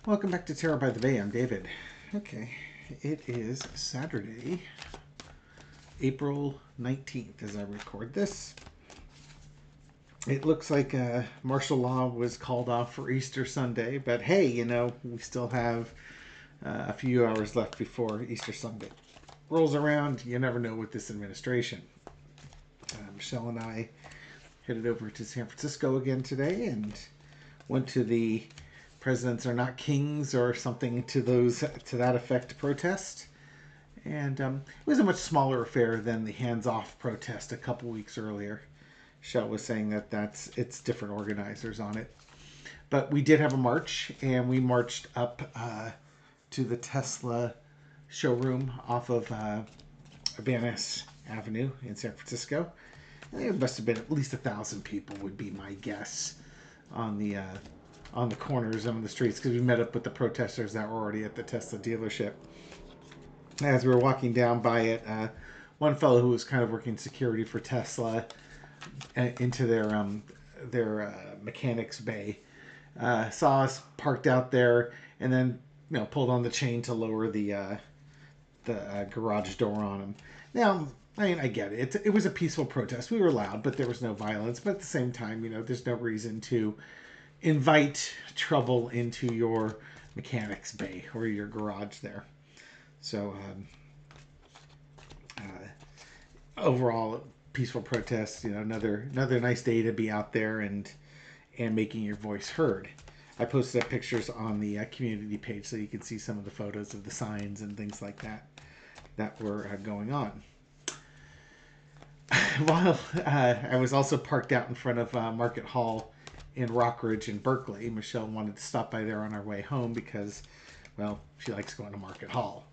Welcome back to Tarot by the Bay. I'm David. Okay, it is Saturday, April 19th as I record this. It looks like martial law was called off for Easter Sunday, but hey, we still have a few hours left before Easter Sunday rolls around. You never know with this administration. Michelle and I headed over to San Francisco again today and went to the Presidents Are Not Kings or something to that effect protest. And it was a much smaller affair than the hands-off protest a couple weeks earlier. Michelle was saying that it's different organizers on it. But we did have a march, and we marched up to the Tesla showroom off of Van Ness Avenue in San Francisco. And there must have been at least 1,000 people, would be my guess, on the corners and on the streets, because we met up with the protesters that were already at the Tesla dealership. As we were walking down by it, one fellow who was kind of working security for Tesla into their mechanics bay saw us parked out there, and then pulled on the chain to lower the garage door on him. Now, I mean, I get it. It was a peaceful protest. We were loud, but there was no violence. But at the same time, there's no reason to invite trouble into your mechanics bay or your garage there. So overall, peaceful protest. Another nice day to be out there and making your voice heard. I posted up pictures on the community page so you can see some of the photos of the signs and things like that were going on. While I was also parked out in front of Market Hall in Rockridge in Berkeley. Michelle wanted to stop by there on our way home because, well, she likes going to Market Hall.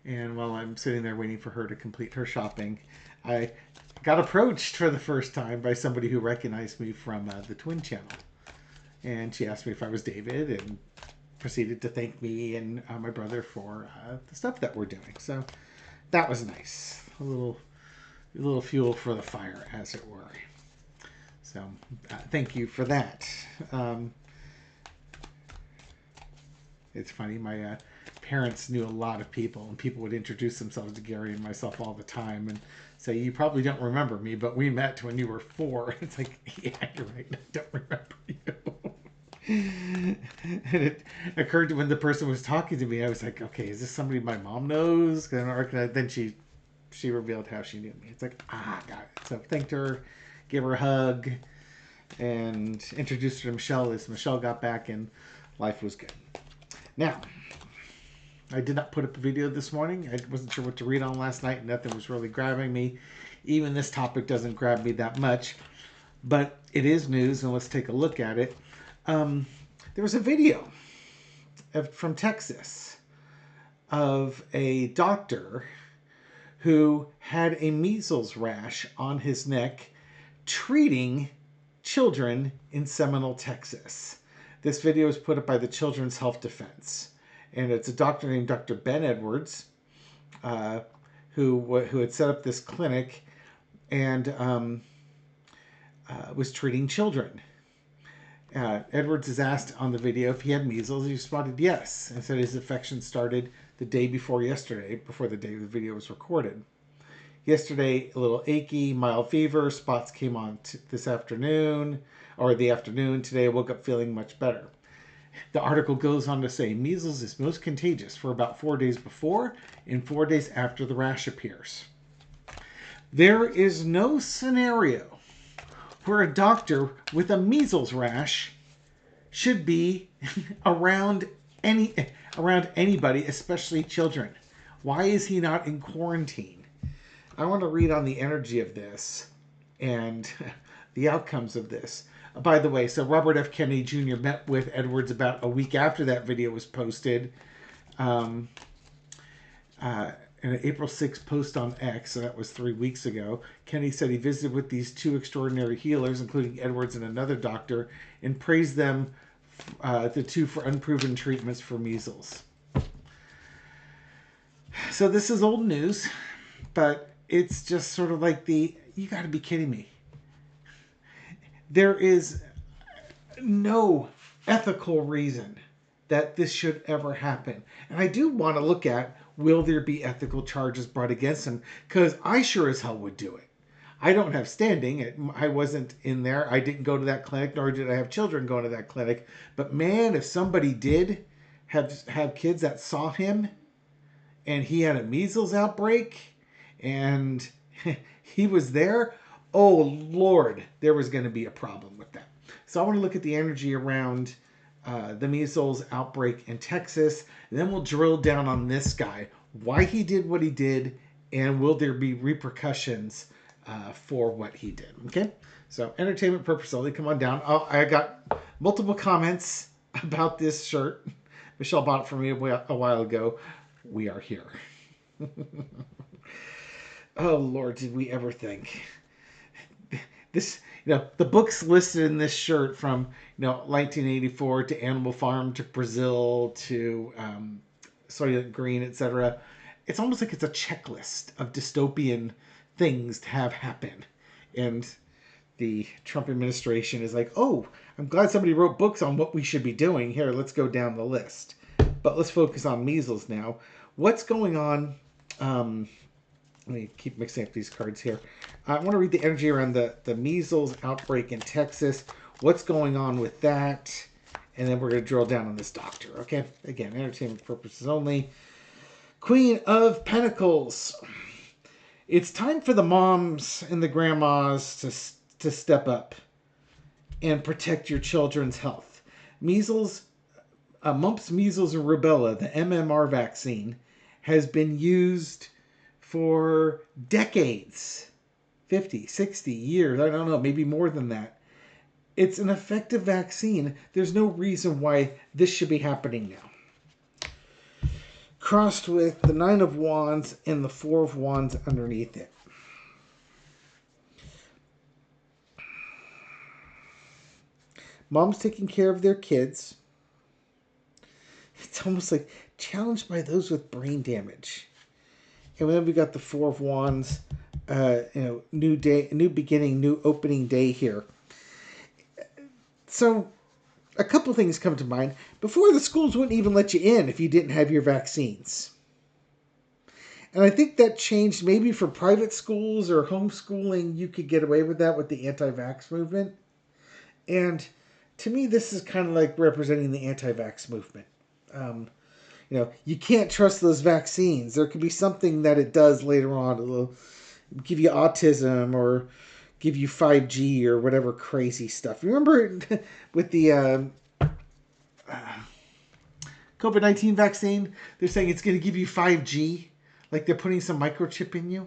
And while I'm sitting there waiting for her to complete her shopping, I got approached for the first time by somebody who recognized me from the Twin Channel. And she asked me if I was David and proceeded to thank me and my brother for the stuff that we're doing. So that was nice. A little fuel for the fire, as it were. So thank you for that. It's funny, my parents knew a lot of people, and people would introduce themselves to Gary and myself all the time and say, "You probably don't remember me, but we met when you were 4." It's like, yeah, you're right, I don't remember you. And it occurred to when the person was talking to me, I was like, okay, is this somebody my mom knows? Then she revealed how she knew me. It's like, got it. So thanked her, gave her a hug, and introduced her to Michelle as Michelle got back, and life was good. Now, I did not put up a video this morning. I wasn't sure what to read on last night. Nothing was really grabbing me. Even this topic doesn't grab me that much. But it is news, and let's take a look at it. There was a video from Texas of a doctor who had a measles rash on his neck treating children in Seminole, Texas. This video was put up by the Children's Health Defense. And it's a doctor named Dr. Ben Edwards who had set up this clinic and was treating children. Edwards is asked on the video if he had measles. He responded yes, and said his infection started the day before yesterday, before the day the video was recorded. Yesterday, a little achy, mild fever, spots came on this afternoon, or the afternoon. Today, I woke up feeling much better. The article goes on to say, measles is most contagious for about 4 days before and 4 days after the rash appears. There is no scenario where a doctor with a measles rash should be around anybody, especially children. Why is he not in quarantine? I want to read on the energy of this and the outcomes of this. By the way, so Robert F. Kennedy Jr. met with Edwards about a week after that video was posted. In an April 6th post on X, so that was 3 weeks ago, Kennedy said he visited with these two extraordinary healers, including Edwards and another doctor, and praised them, the two, for unproven treatments for measles. So this is old news, but it's just sort of like you got to be kidding me. There is no ethical reason that this should ever happen. And I do want to look at, will there be ethical charges brought against him? Because I sure as hell would do it. I don't have standing. I wasn't in there. I didn't go to that clinic, nor did I have children going to that clinic. But man, if somebody did have kids that saw him and he had a measles outbreak and he was there, oh Lord, there was going to be a problem with that. So I want to look at the energy around the measles outbreak in Texas. And then we'll drill down on this guy, why he did what he did, and will there be repercussions for what he did. Okay, so entertainment purpose only. Come on down. Oh, I got multiple comments about this shirt. Michelle bought it for me a while ago. We are here. Oh Lord, did we ever think this? The books listed in this shirt, from 1984 to Animal Farm to Brazil to Soylent Green, etc. It's almost like it's a checklist of dystopian things to have happen. And the Trump administration is like, oh, I'm glad somebody wrote books on what we should be doing. Here, let's go down the list. But let's focus on measles now. What's going on? Let me keep mixing up these cards here. I want to read the energy around the measles outbreak in Texas. What's going on with that? And then we're going to drill down on this doctor. Okay? Again, entertainment purposes only. Queen of Pentacles. It's time for the moms and the grandmas to step up and protect your children's health. Measles, mumps, measles, and rubella, the MMR vaccine, has been used for decades, 50, 60 years, I don't know, maybe more than that. It's an effective vaccine. There's no reason why this should be happening now. Crossed with the Nine of Wands and the Four of Wands underneath it. Mom's taking care of their kids. It's almost like challenged by those with brain damage. And then we got the Four of Wands, new day, new beginning, new opening day here. So a couple things come to mind. Before, the schools wouldn't even let you in if you didn't have your vaccines. And I think that changed maybe for private schools or homeschooling. You could get away with that with the anti-vax movement. And to me, this is kind of like representing the anti-vax movement. You can't trust those vaccines. There could be something that it does later on. It'll give you autism or give you 5G or whatever crazy stuff. Remember with the COVID-19 vaccine, they're saying it's going to give you 5G, like they're putting some microchip in you.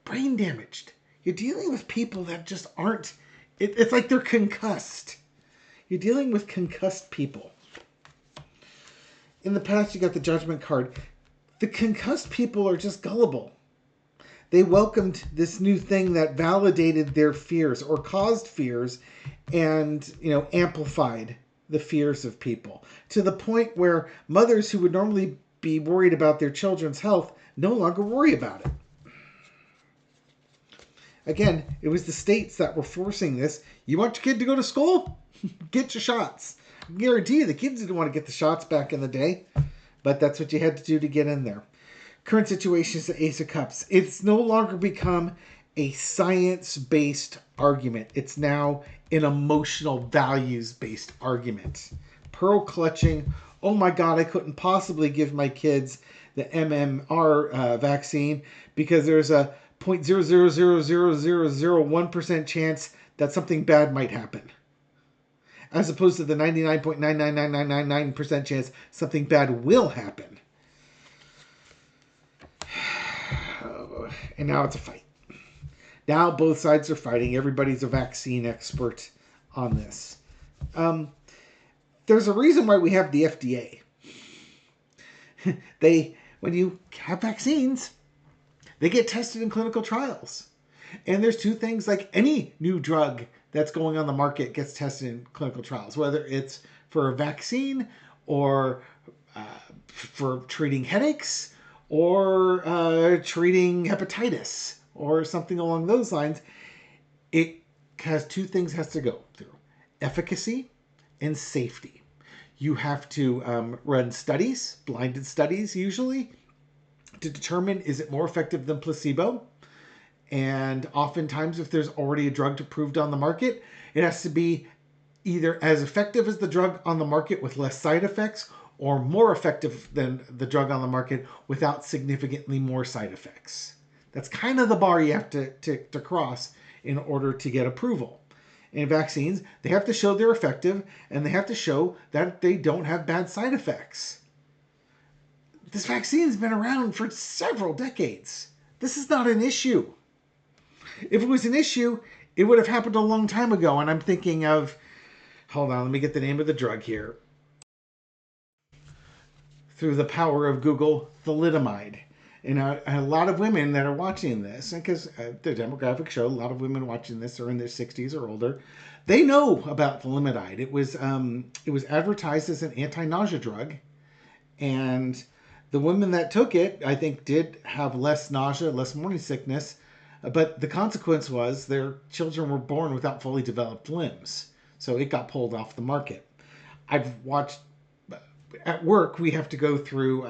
Brain damaged. You're dealing with people that just aren't, it's like they're concussed. You're dealing with concussed people. In the past, you got the Judgment card. The concussed people are just gullible. They welcomed this new thing that validated their fears or caused fears and, amplified the fears of people to the point where mothers who would normally be worried about their children's health no longer worry about it. Again, it was the states that were forcing this. You want your kid to go to school? Get your shots. I guarantee you the kids didn't want to get the shots back in the day, but that's what you had to do to get in there. Current situation is the Ace of Cups. It's no longer become a science-based argument. It's now an emotional, values-based argument. Pearl clutching. Oh my God, I couldn't possibly give my kids the MMR vaccine because there's a 0.0000001% chance that something bad might happen. As opposed to the 99.99999% chance something bad will happen. And now it's a fight. Now both sides are fighting. Everybody's a vaccine expert on this. There's a reason why we have the FDA. When you have vaccines, they get tested in clinical trials. And there's two things, like any new drug that's going on the market gets tested in clinical trials, whether it's for a vaccine or for treating headaches or treating hepatitis or something along those lines. It has two things has to go through: efficacy and safety. You have to run studies, blinded studies usually, to determine is it more effective than placebo. And oftentimes, if there's already a drug approved on the market, it has to be either as effective as the drug on the market with less side effects, or more effective than the drug on the market without significantly more side effects. That's kind of the bar you have to cross in order to get approval. In vaccines, they have to show they're effective, and they have to show that they don't have bad side effects. This vaccine's been around for several decades. This is not an issue. If it was an issue, it would have happened a long time ago. And I'm thinking of, hold on, let me get the name of the drug here. Through the power of Google, thalidomide. And a lot of women that are watching this, because the demographics show a lot of women watching this are in their 60s or older, they know about thalidomide. It was advertised as an anti-nausea drug, and the women that took it, I think, did have less nausea, less morning sickness, but the consequence was their children were born without fully developed limbs, so it got pulled off the market. I've watched at work, we have to go through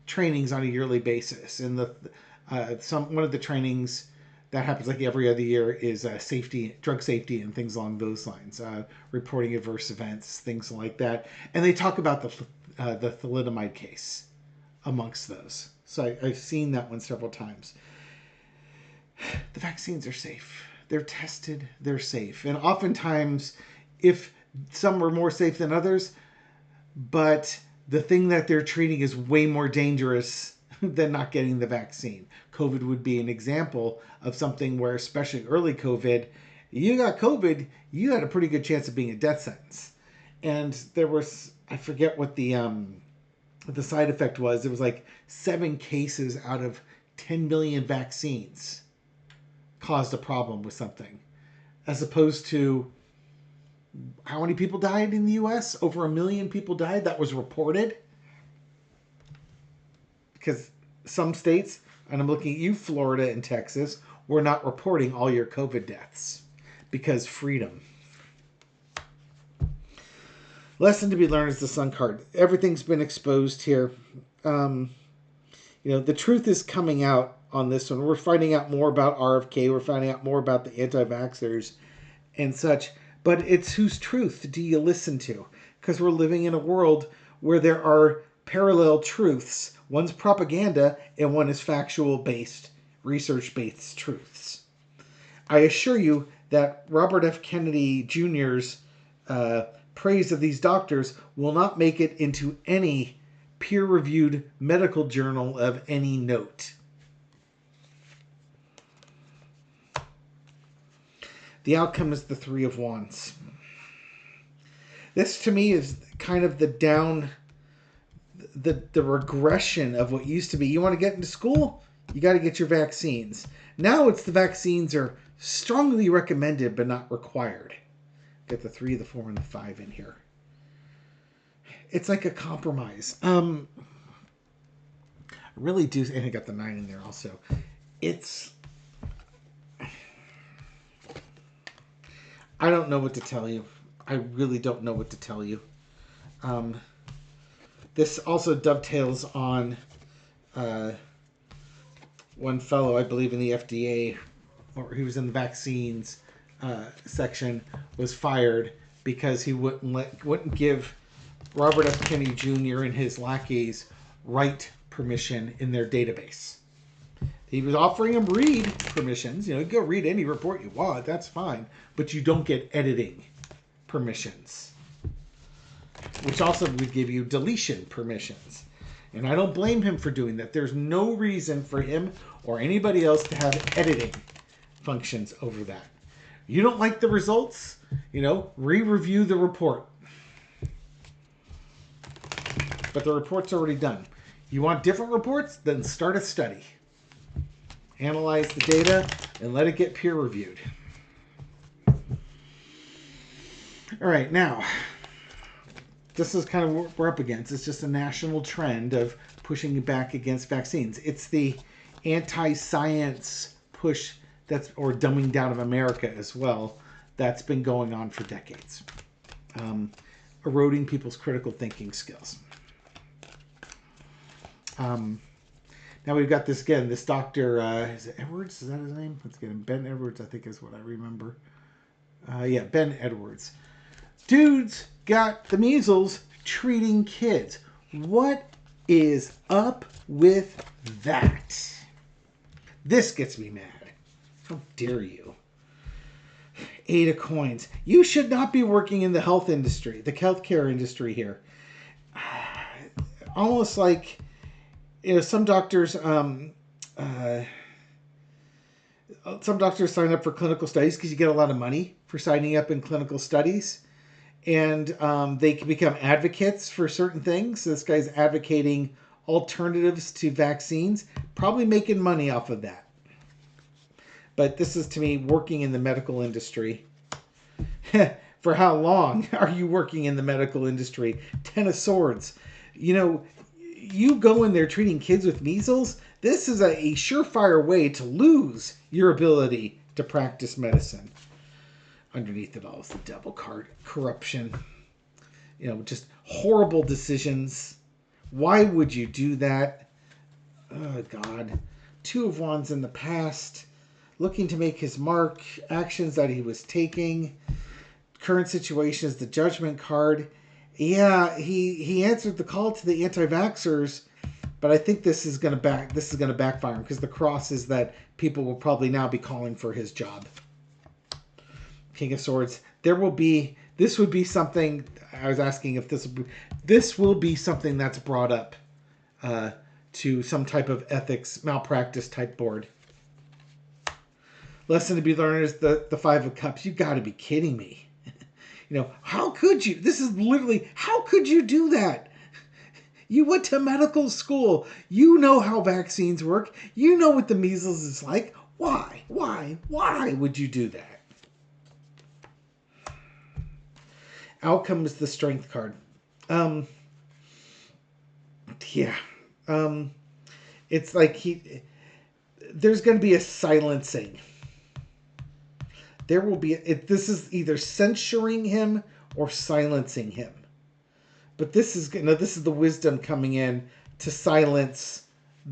trainings on a yearly basis, and one of the trainings that happens like every other year is drug safety, and things along those lines, reporting adverse events, things like that. And they talk about the thalidomide case amongst those. So I've seen that one several times. The vaccines are safe. They're tested. They're safe, and oftentimes, if some are more safe than others, but the thing that they're treating is way more dangerous than not getting the vaccine. COVID would be an example of something where, especially early COVID, you got COVID, you had a pretty good chance of being a death sentence. And there was, I forget what the side effect was. It was like 7 cases out of 10 million vaccines caused a problem with something, as opposed to how many people died in the U.S.? Over 1 million people died. That was reported. Because some states, and I'm looking at you, Florida and Texas, were not reporting all your COVID deaths because freedom. Lesson to be learned is the Sun card. Everything's been exposed here. The truth is coming out on this one. We're finding out more about RFK. We're finding out more about the anti-vaxxers and such. But it's whose truth do you listen to? Because we're living in a world where there are parallel truths. One's propaganda and one is factual-based, research-based truths. I assure you that Robert F. Kennedy Jr.'s praise of these doctors will not make it into any peer-reviewed medical journal of any note. The outcome is the 3 of Wands. This, to me, is kind of the regression of what used to be. You want to get into school? You got to get your vaccines. Now it's the vaccines are strongly recommended but not required. Get the 3, the 4, and the 5 in here. It's like a compromise. I really do, and I got the 9 in there also. I don't know what to tell you. I really don't know what to tell you. This also dovetails on one fellow, I believe, in the FDA, or he was in the vaccines section, was fired because he wouldn't give Robert F. Kennedy Jr. and his lackeys write permission in their database. He was offering them read permissions. You go read any report you want. That's fine. But you don't get editing permissions, which also would give you deletion permissions. And I don't blame him for doing that. There's no reason for him or anybody else to have editing functions over that. You don't like the results? Re-review the report. But the report's already done. You want different reports? Then start a study. Analyze the data and let it get peer-reviewed. All right, now, this is kind of what we're up against. It's just a national trend of pushing back against vaccines. It's the anti-science push or dumbing down of America as well, that's been going on for decades. eroding people's critical thinking skills. Now we've got this again. This doctor, is it Edwards? Is that his name? Let's get him. Ben Edwards, I think is what I remember. Yeah, Ben Edwards. Dude's got the measles treating kids. What is up with that? This gets me mad. How dare you? 8 of coins. You should not be working in the health industry, the healthcare industry here. Almost like, some doctors sign up for clinical studies because you get a lot of money for signing up in clinical studies. And they can become advocates for certain things. So this guy's advocating alternatives to vaccines, probably making money off of that. But this is, to me, working in the medical industry. For how long are you working in the medical industry? 10 of Swords. You go in there treating kids with measles. This is a surefire way to lose your ability to practice medicine. Underneath it all is the devil card. Corruption. Just horrible decisions. Why would you do that? Oh, God. 2 of Wands in the past. Looking to make his mark. Actions that he was taking. Current situation is the Judgment card. Yeah, he answered the call to the anti-vaxxers, but I think this is going to backfire because the cross is that people will probably now be calling for his job. King of Swords. This would be something. I was asking if this will be something that's brought up to some type of ethics malpractice type board. Lesson to be learned is the 5 of Cups. You got to be kidding me. How could you? This is literally, how could you do that? You went to medical school. You know how vaccines work. You know what the measles is like. Why would you do that? Outcome is the Strength card. It's like there's going to be a silencing. There will be, this is either censuring him or silencing him. But this is the wisdom coming in to silence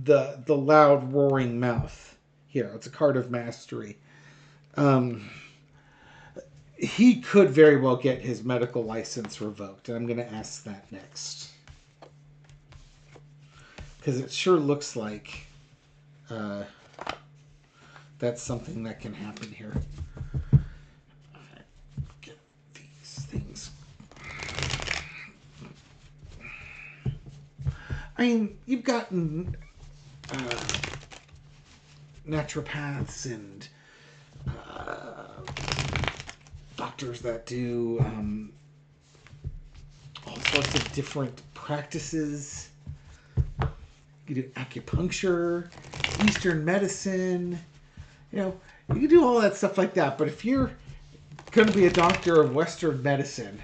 the loud roaring mouth. Here, it's a card of mastery. He could very well get his medical license revoked. And I'm going to ask that next. Because it sure looks like that's something that can happen here. Get these things. I mean, you've gotten naturopaths and doctors that do all sorts of different practices. You do acupuncture, Eastern medicine. You can do all that stuff like that. But if you're going to be a doctor of Western medicine,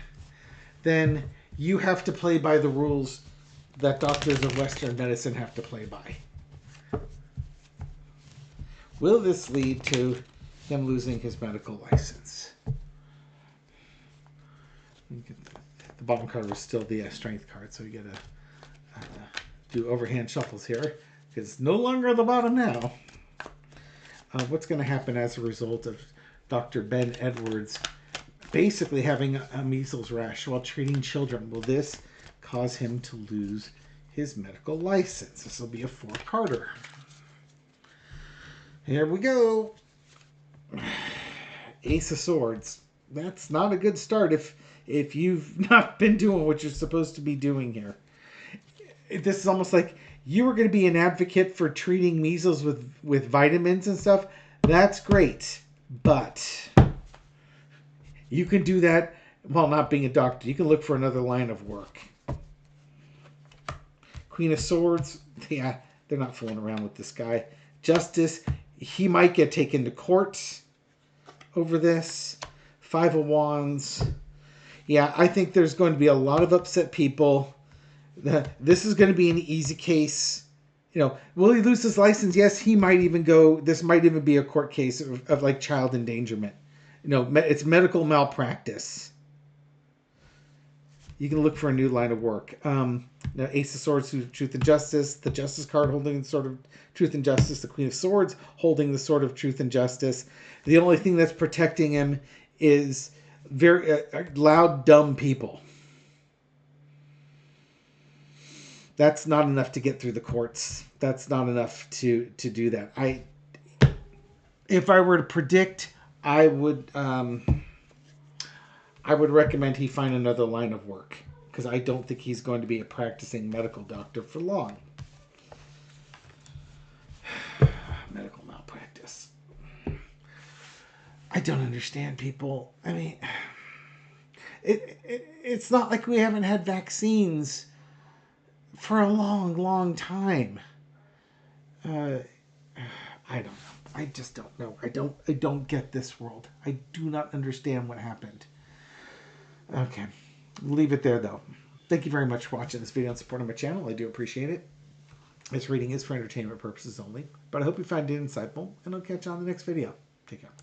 then you have to play by the rules that doctors of Western medicine have to play by. Will this lead to him losing his medical license? The bottom card was still the Strength card, so you get to do overhand shuffles here. It's no longer at the bottom now. What's going to happen as a result of Dr. Ben Edwards basically having a measles rash while treating children? Will this cause him to lose his medical license? This will be a 4-parter. Here we go. Ace of Swords. That's not a good start if you've not been doing what you're supposed to be doing here. This is almost like you were going to be an advocate for treating measles with vitamins and stuff. That's great. But you can do that while not being a doctor. You can look for another line of work. Queen of Swords. Yeah, they're not fooling around with this guy. Justice. He might get taken to court over this. 5 of Wands. Yeah, I think there's going to be a lot of upset people. This is going to be an easy case. Will he lose his license? Yes, he might even go. This might even be a court case of like child endangerment. It's medical malpractice. You can look for a new line of work. Now, Ace of Swords, Truth and Justice. The Justice card holding the Sword of Truth and Justice. The Queen of Swords holding the Sword of Truth and Justice. The only thing that's protecting him is very loud, dumb people. That's not enough to get through the courts. That's not enough to do that. If I were to predict, I would recommend he find another line of work, because I don't think he's going to be a practicing medical doctor for long. Medical malpractice. I don't understand people. I mean, it's not like we haven't had vaccines for a long, long time. I don't know. I just don't know. I don't get this world. I do not understand what happened. Okay. Leave it there, though. Thank you very much for watching this video and supporting my channel. I do appreciate it. This reading is for entertainment purposes only, but I hope you find it insightful, and I'll catch you on the next video. Take care.